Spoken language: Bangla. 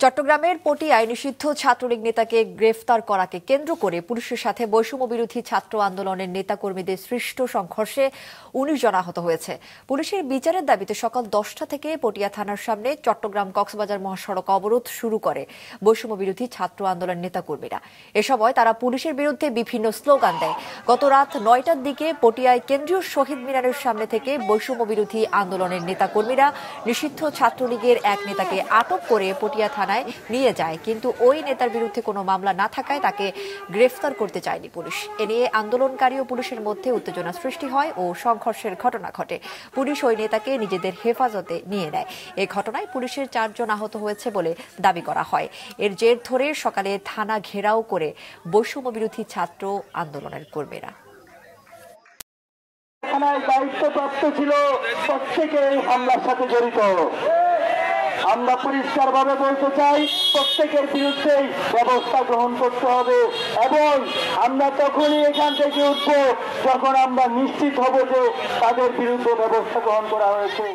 চট্টগ্রামের পটিয়ায় নিষিদ্ধ ছাত্রলীগ নেতাকে গ্রেফতার করাকে কেন্দ্র করে পুলিশের সাথে বৈষম্য বিরোধী ছাত্র আন্দোলনের নেতাকর্মীদের সৃষ্ট সংঘর্ষে ১৯ জন আহত হয়েছে। পুলিশের বিচারের দাবিতে সকাল ১০টা থেকে পটিয়া থানার সামনে চট্টগ্রাম কক্সবাজার মহাসড়ক অবরোধ শুরু করে বৈষম্য বিরোধী ছাত্র আন্দোলন নেতাকর্মীরা। এ সময় তারা পুলিশের বিরুদ্ধে বিভিন্ন স্লোগান দেয়। গত রাত ৯টার দিকে পটিয়ায় কেন্দ্রীয় শহীদ মিনারের সামনে থেকে বৈষম্য বিরোধী আন্দোলনের নেতাকর্মীরা নিষিদ্ধ ছাত্রলীগের এক নেতাকে আটক করে পটিয়া থানায় নিয়ে যায়, কিন্তু ওই নেতার বিরুদ্ধে কোনো মামলা না থাকায় তাকে গ্রেফতার করতে চায়নি পুলিশ। এ নিয়ে আন্দোলনকারী ও পুলিশের মধ্যে উত্তেজনা সৃষ্টি হয় ও সংঘর্ষের ঘটনা ঘটে। পুলিশ ওই নেতাকে নিজেদের হেফাজতে নিয়ে নেয়। এই ঘটনায় পুলিশের ৪ জন আহত হয়েছে বলে দাবি করা হয়। এর জের ধরে সকালে থানা ঘেরাও করে বৈষম্য বিরোধী ছাত্র আন্দোলনের কর্মীরা। থানায় দায়িত্বপ্রাপ্ত ছিল প্রত্যেকে এই হামলার সাথে জড়িত। আমরা পরিষ্কারভাবে বলতে চাই, প্রত্যেকের বিরুদ্ধেই ব্যবস্থা গ্রহণ করতে হবে এবং আমরা তখনই এখান থেকে উঠব যখন আমরা নিশ্চিত হব যে তাদের বিরুদ্ধে ব্যবস্থা গ্রহণ করা হয়েছে।